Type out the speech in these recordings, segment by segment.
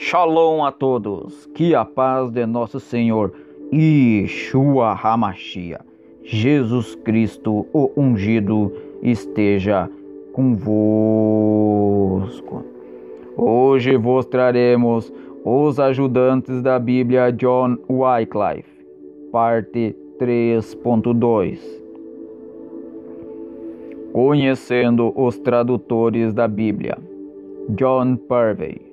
Shalom a todos, que a paz de nosso Senhor Yeshua HaMashiach, Jesus Cristo, o ungido, esteja convosco. Hoje vos traremos os ajudantes da Bíblia John Wycliffe, parte 3.2. Conhecendo os tradutores da Bíblia, John Purvey.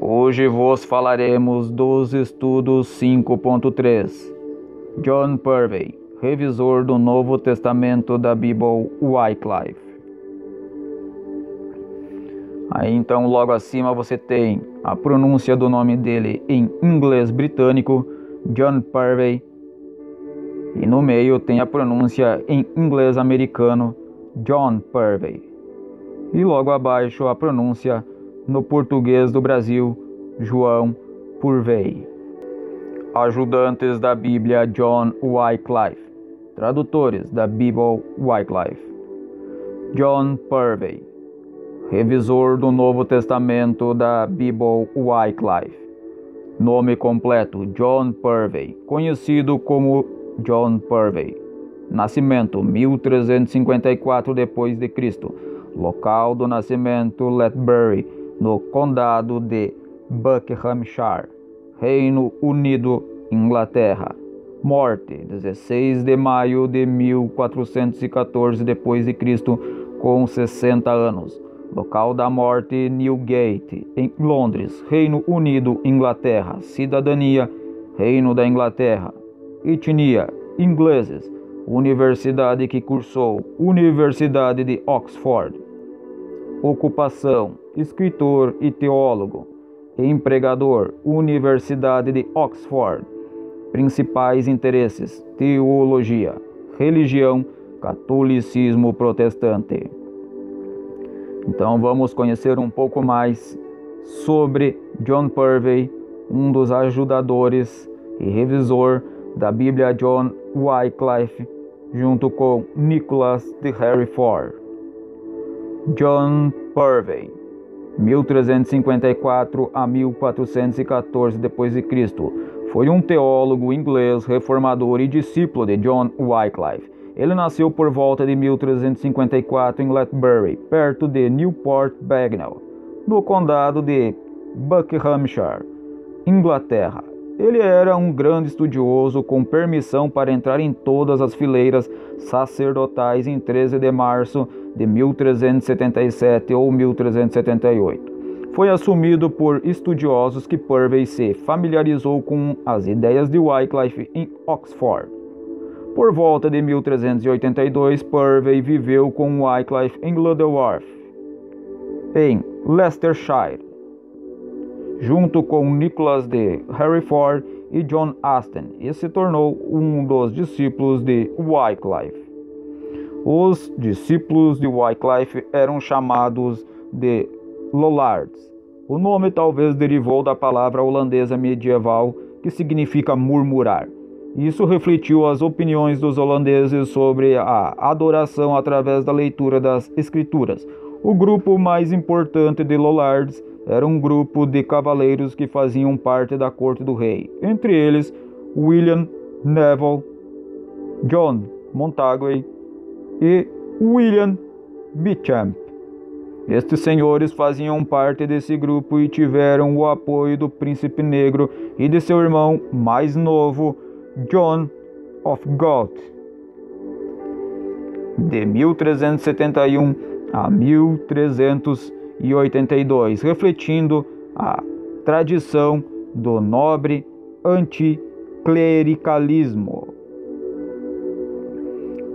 Hoje vos falaremos dos estudos 5.3. John Purvey, revisor do Novo Testamento da Bíblia Wycliffe. Aí então logo acima você tem a pronúncia do nome dele em inglês britânico, John Purvey, e no meio tem a pronúncia em inglês americano, John Purvey, e logo abaixo a pronúncia no português do Brasil, João Purvey. Ajudantes da Bíblia John Wycliffe, tradutores da Bíblia Wycliffe. John Purvey, revisor do Novo Testamento da Bíblia Wycliffe. Nome completo: John Purvey, conhecido como John Purvey. Nascimento: 1354 d.C. Local do nascimento: Lethbury, no condado de Buckinghamshire, Reino Unido, Inglaterra. Morte: 16 de maio de 1414 d.C., com 60 anos. Local da morte: Newgate, em Londres, Reino Unido, Inglaterra. Cidadania: Reino da Inglaterra. Etnia: ingleses. Universidade que cursou: Universidade de Oxford. Ocupação: escritor e teólogo. Empregador: Universidade de Oxford. Principais interesses: teologia. Religião: catolicismo protestante. Então vamos conhecer um pouco mais sobre John Purvey, um dos ajudadores e revisor da Bíblia John Wycliffe, junto com Nicholas de Hereford. John Purvey, 1354 a 1414 d.C., foi um teólogo inglês, reformador e discípulo de John Wycliffe. Ele nasceu por volta de 1354 em Lethbury, perto de Newport Bagnell, no condado de Buckinghamshire, Inglaterra. Ele era um grande estudioso, com permissão para entrar em todas as fileiras sacerdotais em 13 de março de 1377 ou 1378. Foi assumido por estudiosos que Purvey se familiarizou com as ideias de Wycliffe em Oxford. Por volta de 1382, Purvey viveu com Wycliffe em Lutterworth, em Leicestershire, junto com Nicholas de Hereford e John Aston, e se tornou um dos discípulos de Wycliffe. Os discípulos de Wycliffe eram chamados de Lollards. O nome talvez derivou da palavra holandesa medieval que significa murmurar. Isso refletiu as opiniões dos holandeses sobre a adoração através da leitura das Escrituras. O grupo mais importante de Lollards era um grupo de cavaleiros que faziam parte da corte do rei, entre eles William Neville, John Montague e William Beauchamp. Estes senhores faziam parte desse grupo e tiveram o apoio do príncipe negro e de seu irmão mais novo, John of Gaunt, de 1371 a 1382, refletindo a tradição do nobre anticlericalismo.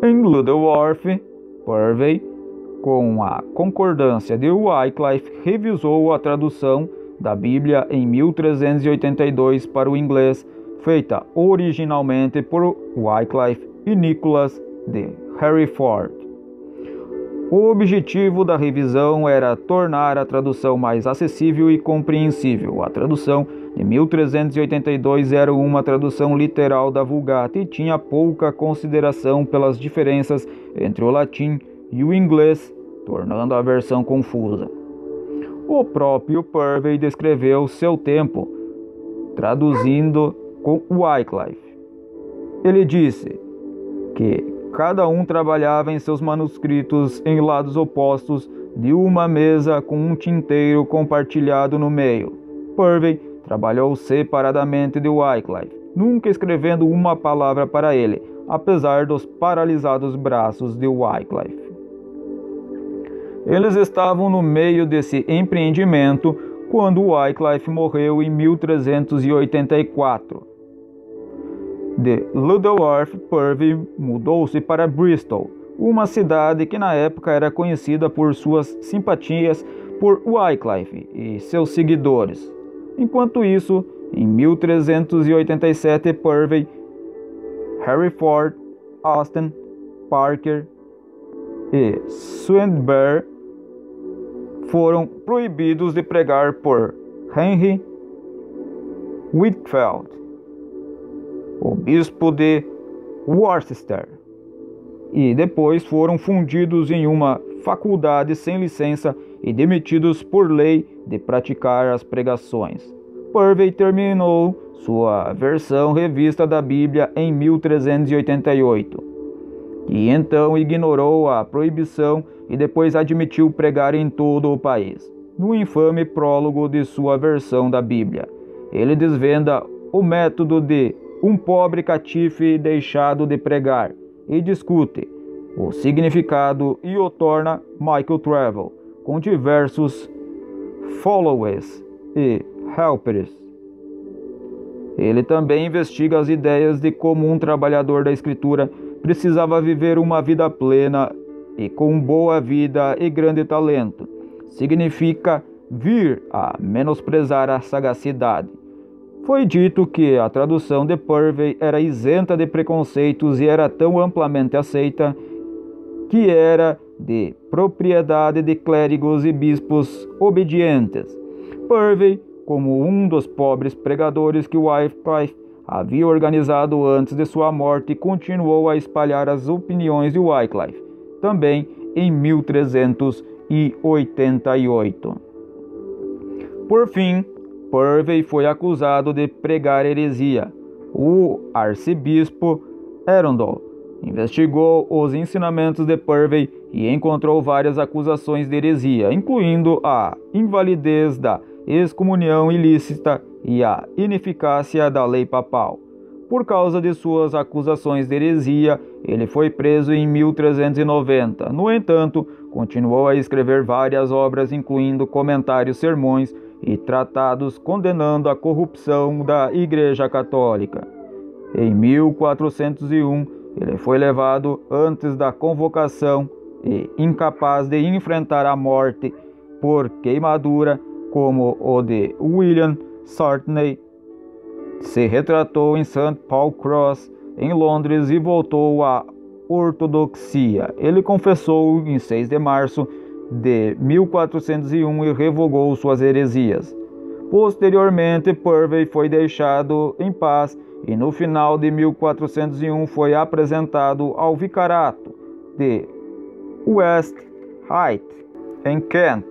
Em Lutterworth, Purvey, com a concordância de Wycliffe, revisou a tradução da Bíblia em 1382 para o inglês, feita originalmente por Wycliffe e Nicholas de Hereford. O objetivo da revisão era tornar a tradução mais acessível e compreensível. A tradução de 1382 era uma tradução literal da Vulgata e tinha pouca consideração pelas diferenças entre o latim e o inglês, tornando a versão confusa. O próprio Purvey descreveu seu tempo, traduzindo com Wycliffe. Ele disse que cada um trabalhava em seus manuscritos em lados opostos de uma mesa com um tinteiro compartilhado no meio. Purvey trabalhou separadamente de Wycliffe, nunca escrevendo uma palavra para ele, apesar dos paralisados braços de Wycliffe. Eles estavam no meio desse empreendimento quando Wycliffe morreu em 1384. De Lulworth, Purvey mudou-se para Bristol, uma cidade que na época era conhecida por suas simpatias por Wycliffe e seus seguidores. Enquanto isso, em 1387, Purvey, Hereford, Austin, Parker e Swinburne foram proibidos de pregar por Henry Whitfield, o bispo de Worcester, e depois foram fundidos em uma faculdade sem licença e demitidos por lei de praticar as pregações. Purvey terminou sua versão revista da Bíblia em 1388, e então ignorou a proibição e depois admitiu pregar em todo o país. No infame prólogo de sua versão da Bíblia, ele desvenda o método de um pobre catife deixado de pregar e discute o significado e o torna Michael Travel, com diversos followers e helpers. Ele também investiga as ideias de como um trabalhador da Escritura precisava viver uma vida plena e com boa vida e grande talento. Significa vir a menosprezar a sagacidade. Foi dito que a tradução de Purvey era isenta de preconceitos e era tão amplamente aceita que era de propriedade de clérigos e bispos obedientes. Purvey, como um dos pobres pregadores que Wycliffe havia organizado antes de sua morte, continuou a espalhar as opiniões de Wycliffe, também em 1388. Por fim, Purvey foi acusado de pregar heresia. O arcebispo Arundel investigou os ensinamentos de Purvey e encontrou várias acusações de heresia, incluindo a invalidez da excomunhão ilícita e a ineficácia da lei papal. Por causa de suas acusações de heresia, ele foi preso em 1390. No entanto, continuou a escrever várias obras, incluindo comentários, sermões e tratados condenando a corrupção da Igreja Católica. Em 1401, ele foi levado antes da convocação e, incapaz de enfrentar a morte por queimadura, como o de William Sartney, se retratou em St. Paul's Cross, em Londres, e voltou à ortodoxia. Ele confessou em 6 de março de 1401 e revogou suas heresias. Posteriormente, Purvey foi deixado em paz e no final de 1401 foi apresentado ao vicarato de West Hythe, em Kent.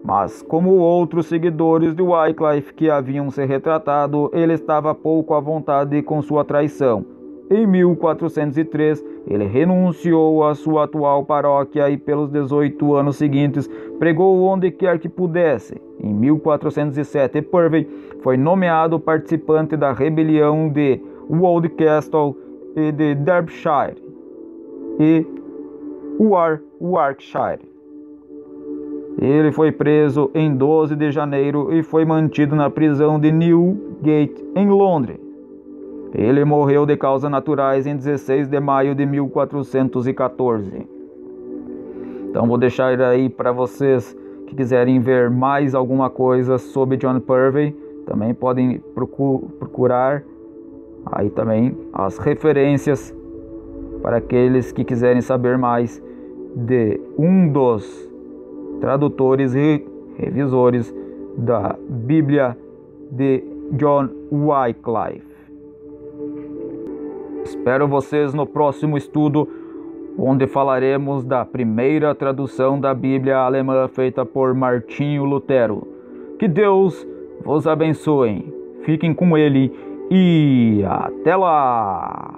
Mas, como outros seguidores de Wycliffe que haviam se retratado, ele estava pouco à vontade com sua traição. Em 1403, ele renunciou à sua atual paróquia e pelos 18 anos seguintes pregou onde quer que pudesse. Em 1407, Purvey foi nomeado participante da rebelião de Oldcastle e de Derbyshire e Warwickshire. Ele foi preso em 12 de janeiro e foi mantido na prisão de Newgate, em Londres. Ele morreu de causas naturais em 16 de maio de 1414. Então vou deixar aí para vocês que quiserem ver mais alguma coisa sobre John Purvey. Também podem procurar aí também as referências para aqueles que quiserem saber mais de um dos tradutores e revisores da Bíblia de John Wycliffe. Espero vocês no próximo estudo. onde falaremos da primeira tradução da Bíblia alemã feita por Martinho Lutero. Que Deus vos abençoe, fiquem com Ele e até lá!